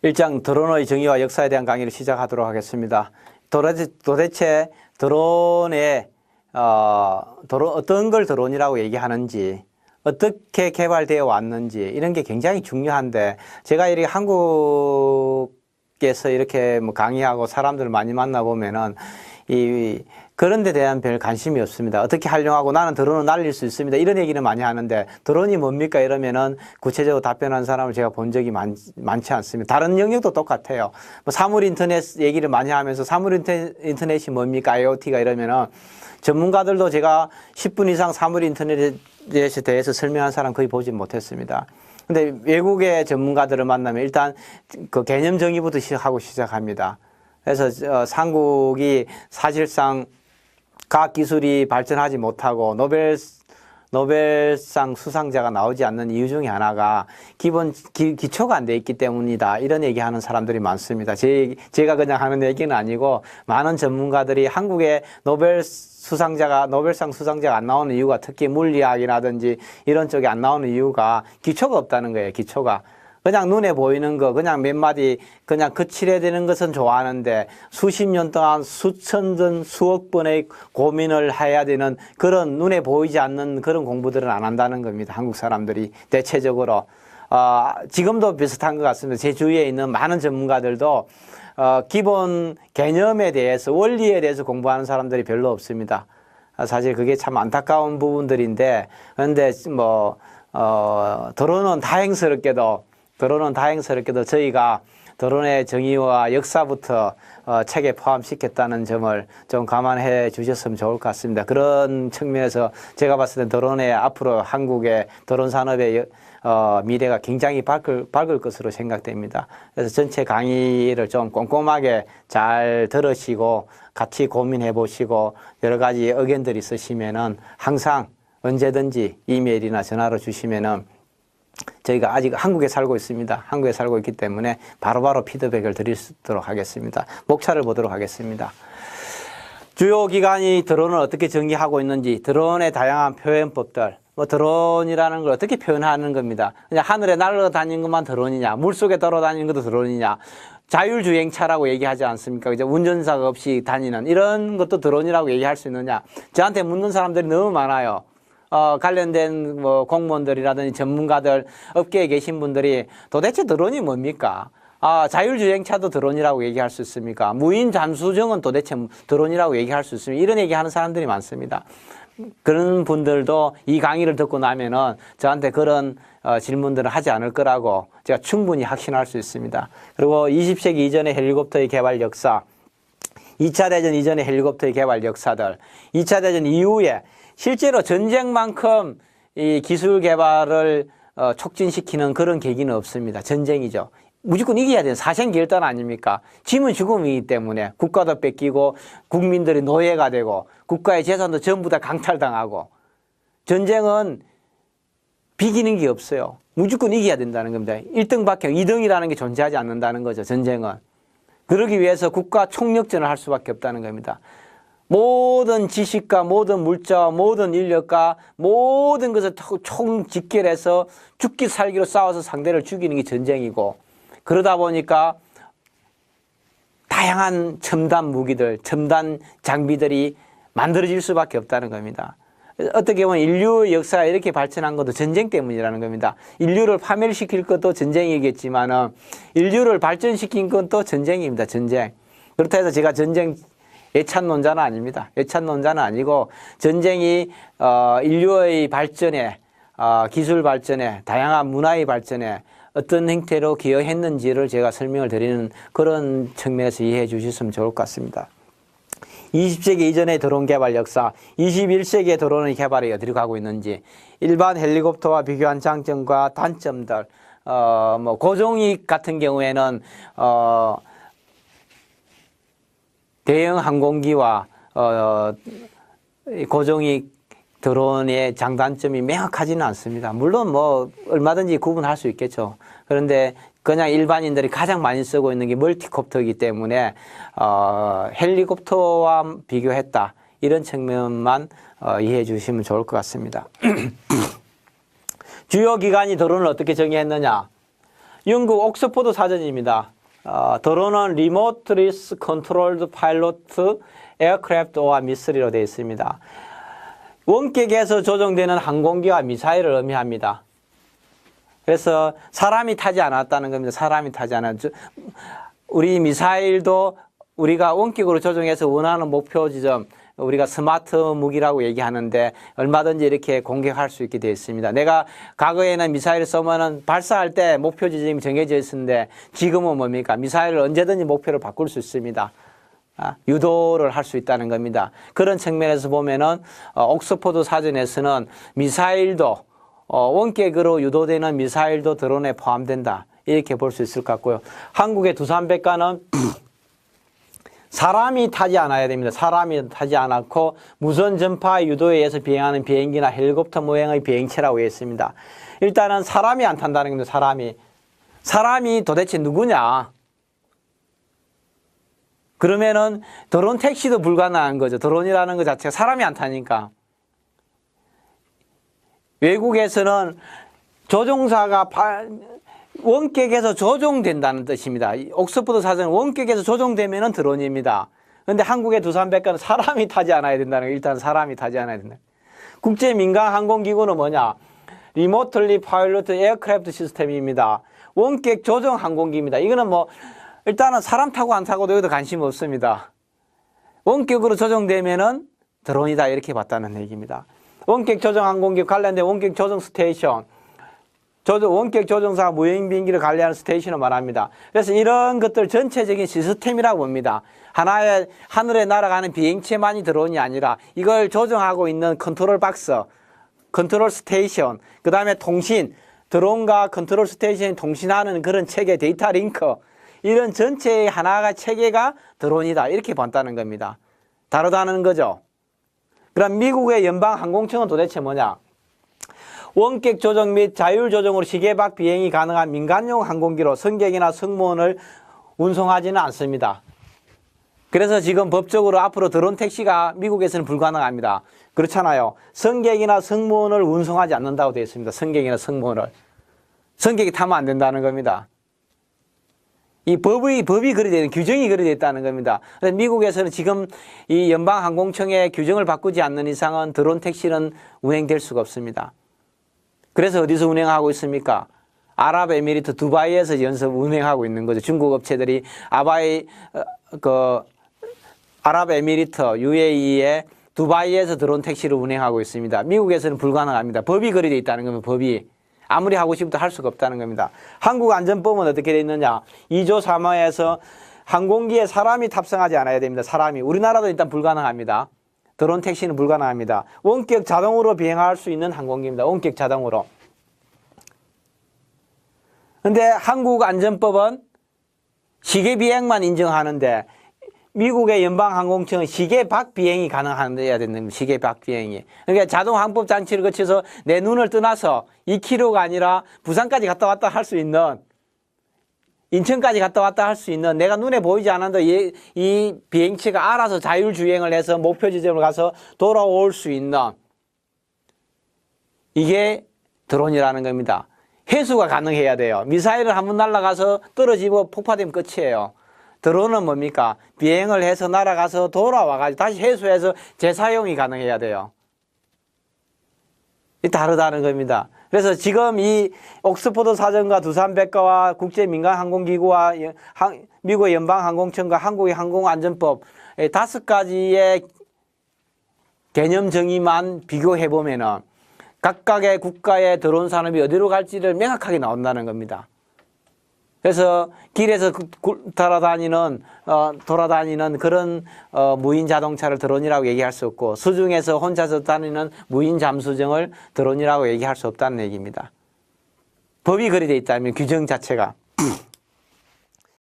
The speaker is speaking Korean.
1장 드론의 정의와 역사에 대한 강의를 시작하도록 하겠습니다. 도대체 드론에 어떤 걸 드론이라고 얘기하는지, 어떻게 개발되어 왔는지 이런 게 굉장히 중요한데, 제가 이렇게 한국에서 이렇게 뭐 강의하고 사람들 많이 만나보면은 그런 데 대한 별 관심이 없습니다. 어떻게 활용하고 나는 드론을 날릴 수 있습니다, 이런 얘기는 많이 하는데, 드론이 뭡니까 이러면은 구체적으로 답변하는 사람을 제가 본 적이 많지 않습니다. 다른 영역도 똑같아요. 뭐 사물 인터넷 얘기를 많이 하면서 사물 인터넷이 뭡니까, IoT가 이러면은 전문가들도 제가 10분 이상 사물 인터넷에 대해서 설명한 사람 거의 보지 못했습니다. 근데 외국의 전문가들을 만나면 일단 그 개념 정의부터 시작합니다. 그래서 한국이 사실상 과학기술이 발전하지 못하고 노벨상 수상자가 나오지 않는 이유 중에 하나가 기초가 안 돼 있기 때문이다, 이런 얘기하는 사람들이 많습니다. 제가 그냥 하는 얘기는 아니고 많은 전문가들이 한국의 노벨상 수상자가 안 나오는 이유가, 특히 물리학이라든지 이런 쪽에 안 나오는 이유가 기초가 없다는 거예요. 기초가. 그냥 눈에 보이는 거, 그냥 몇 마디 그냥 거칠어야 되는 것은 좋아하는데, 수십 년 동안 수천 번, 수억 번의 고민을 해야 되는 그런 눈에 보이지 않는 그런 공부들은 안 한다는 겁니다. 한국 사람들이 대체적으로. 지금도 비슷한 것 같습니다. 제 주위에 있는 많은 전문가들도 기본 개념에 대해서, 원리에 대해서 공부하는 사람들이 별로 없습니다. 사실 그게 참 안타까운 부분들인데, 그런데 드론은 다행스럽게도 저희가 드론의 정의와 역사부터 책에 포함시켰다는 점을 좀 감안해 주셨으면 좋을 것 같습니다. 그런 측면에서 제가 봤을 때 드론의 앞으로 한국의 드론 산업의 미래가 굉장히 밝을 것으로 생각됩니다. 그래서 전체 강의를 좀 꼼꼼하게 잘 들으시고 같이 고민해 보시고 여러 가지 의견들 있으시면은 항상 언제든지 이메일이나 전화로 주시면은 저희가 아직 한국에 살고 있습니다. 한국에 살고 있기 때문에 바로바로 피드백을 드릴 수 있도록 하겠습니다. 목차를 보도록 하겠습니다. 주요 기관이 드론을 어떻게 정의하고 있는지, 드론의 다양한 표현법들, 드론이라는 걸 어떻게 표현하는 겁니다. 그냥 하늘에 날아다니는 것만 드론이냐, 물속에 돌아다니는 것도 드론이냐, 자율주행차라고 얘기하지 않습니까? 이제 운전사가 없이 다니는 이런 것도 드론이라고 얘기할 수 있느냐. 저한테 묻는 사람들이 너무 많아요. 관련된 공무원들이라든지 전문가들, 업계에 계신 분들이 도대체 드론이 뭡니까? 자율주행차도 드론이라고 얘기할 수 있습니까? 무인 잠수정은 도대체 드론이라고 얘기할 수 있습니까? 이런 얘기하는 사람들이 많습니다. 그런 분들도 이 강의를 듣고 나면은 저한테 그런 질문들을 하지 않을 거라고 제가 충분히 확신할 수 있습니다. 그리고 20세기 이전의 헬리콥터의 개발 역사, 2차 대전 이전의 헬리콥터의 개발 역사들, 2차 대전 이후에 실제로 전쟁만큼 이 기술 개발을 촉진시키는 그런 계기는 없습니다. 전쟁이죠. 무조건 이겨야 되는 사생결단 아닙니까? 지면 죽음이기 때문에 국가도 뺏기고 국민들이 노예가 되고 국가의 재산도 전부 다 강탈당하고, 전쟁은 비기는 게 없어요. 무조건 이겨야 된다는 겁니다. 1등 박형, 2등이라는 게 존재하지 않는다는 거죠. 전쟁은. 그러기 위해서 국가 총력전을 할 수밖에 없다는 겁니다. 모든 지식과 모든 물자와 모든 인력과 모든 것을 총집결해서 죽기 살기로 싸워서 상대를 죽이는 게 전쟁이고, 그러다 보니까 다양한 첨단 무기들, 첨단 장비들이 만들어질 수밖에 없다는 겁니다. 어떻게 보면 인류의 역사가 이렇게 발전한 것도 전쟁 때문이라는 겁니다. 인류를 파멸시킬 것도 전쟁이겠지만 인류를 발전시킨 것도 전쟁입니다. 전쟁. 그렇다 해서 제가 전쟁 예찬론자는 아닙니다. 예찬론자는 아니고, 전쟁이 인류의 발전에, 기술 발전에, 다양한 문화의 발전에 어떤 형태로 기여했는지를 제가 설명을 드리는 그런 측면에서 이해해 주셨으면 좋을 것 같습니다. 20세기 이전의 드론 개발 역사, 21세기의 드론의 개발이 어디로 가고 있는지, 일반 헬리콥터와 비교한 장점과 단점들, 고종익 같은 경우에는 대형 항공기와 고종익 드론의 장단점이 명확하지는 않습니다. 물론 얼마든지 구분할 수 있겠죠. 그런데 그냥 일반인들이 가장 많이 쓰고 있는 게 멀티콥터이기 때문에 헬리콥터와 비교했다, 이런 측면만 이해해 주시면 좋을 것 같습니다. 주요 기관이 드론을 어떻게 정의했느냐. 영국 옥스포드 사전입니다. 드론은 remotely controlled pilot aircraft or missile로 되어 있습니다. 원격에서 조종되는 항공기와 미사일을 의미합니다. 그래서 사람이 타지 않았다는 겁니다. 사람이 타지 않았죠. 우리 미사일도 우리가 원격으로 조종해서 원하는 목표 지점, 우리가 스마트 무기라고 얘기하는데 얼마든지 이렇게 공격할 수 있게 되어 있습니다. 내가 과거에는 미사일을 쏘면은 발사할 때 목표 지점이 정해져 있었는데 지금은 뭡니까? 미사일을 언제든지 목표를 바꿀 수 있습니다. 유도를 할 수 있다는 겁니다. 그런 측면에서 보면은 옥스퍼드 사전에서는 미사일도 원격으로 유도되는 미사일도 드론에 포함된다. 이렇게 볼 수 있을 것 같고요. 한국의 두산백과는 사람이 타지 않아야 됩니다. 사람이 타지 않고 무선 전파 유도에 의해서 비행하는 비행기나 헬리콥터 모양의 비행체라고 했습니다. 일단은 사람이 안 탄다는 겁니다. 사람이 도대체 누구냐? 그러면은 드론 택시도 불가능한 거죠. 드론이라는 것 자체가 사람이 안 타니까. 외국에서는 조종사가 원격에서 조종된다는 뜻입니다. 옥스퍼드 사전은 원격에서 조종되면은 드론입니다. 그런데 한국의 두산백과는 사람이 타지 않아야 된다는 거예요. 일단 사람이 타지 않아야 된다. 국제 민간 항공기구는 뭐냐? Remotely Pilot Aircraft 시스템입니다. 원격 조종 항공기입니다. 이거는 뭐 일단은 사람 타고 안 타고도 여기도 관심 없습니다. 원격으로 조종되면은 드론이다 이렇게 봤다는 얘기입니다. 원격 조종 항공기 관련된 원격 조종 스테이션, 원격 조종사 무인 비행기를 관리하는 스테이션을 말합니다. 그래서 이런 것들 전체적인 시스템이라고 봅니다. 하나의 하늘에 날아가는 비행체만이 드론이 아니라 이걸 조종하고 있는 컨트롤 박스, 컨트롤 스테이션, 그 다음에 통신, 드론과 컨트롤 스테이션이 통신하는 그런 체계, 데이터 링크, 이런 전체의 하나가 체계가 드론이다 이렇게 본다는 겁니다. 다르다는 거죠. 그럼 미국의 연방항공청은 도대체 뭐냐? 원격 조종 및 자율 조종으로 시계박 비행이 가능한 민간용 항공기로 승객이나 승무원을 운송하지는 않습니다. 그래서 지금 법적으로 앞으로 드론 택시가 미국에서는 불가능합니다. 그렇잖아요. 승객이나 승무원을 운송하지 않는다고 되어 있습니다. 승객이나 승무원을. 승객이 타면 안 된다는 겁니다. 이 법이 그리 되어 있는, 규정이 그리 되어 있다는 겁니다. 그래서 미국에서는 지금 이 연방항공청의 규정을 바꾸지 않는 이상은 드론 택시는 운행될 수가 없습니다. 그래서 어디서 운행하고 있습니까? 아랍에미리트 두바이에서 운행하고 있는 거죠. 중국 업체들이 아랍에미리트 UAE의 두바이에서 드론 택시를 운행하고 있습니다. 미국에서는 불가능합니다. 법이 그리 되어 있다는 겁니다. 법이. 아무리 하고 싶어도 할 수가 없다는 겁니다. 한국안전법은 어떻게 되어 있느냐? 2조 3호에서 항공기에 사람이 탑승하지 않아야 됩니다. 사람이. 우리나라도 일단 불가능합니다. 드론 택시는 불가능합니다. 원격 자동으로 비행할 수 있는 항공기입니다. 원격 자동으로. 근데 한국안전법은 시계 비행만 인정하는데 미국의 연방항공청은 시계 밖 비행이 가능해야 되는 겁니다. 시계 밖 비행이. 그러니까 자동 항법 장치를 거쳐서 내 눈을 떠나서 2km가 아니라 부산까지 갔다 왔다 할 수 있는, 인천까지 갔다 왔다 할 수 있는, 내가 눈에 보이지 않아도 이 비행체가 알아서 자율주행을 해서 목표 지점을 가서 돌아올 수 있는, 이게 드론이라는 겁니다. 회수가 가능해야 돼요. 미사일을 한번 날아가서 떨어지고 폭파되면 끝이에요. 드론은 뭡니까? 비행을 해서 날아가서 돌아와가지고 다시 회수해서 재사용이 가능해야 돼요. 이 다르다는 겁니다. 그래서 지금 이 옥스퍼드 사전과 두산백과와 국제민간항공기구와 미국의 연방항공청과 한국의 항공안전법 5가지의 개념 정의만 비교해보면은 각각의 국가의 드론 산업이 어디로 갈지를 명확하게 나온다는 겁니다. 그래서 길에서 돌아다니는 그런 무인 자동차를 드론이라고 얘기할 수 없고, 수중에서 혼자서 다니는 무인 잠수정을 드론이라고 얘기할 수 없다는 얘기입니다. 법이 그리 돼 있다면 규정 자체가.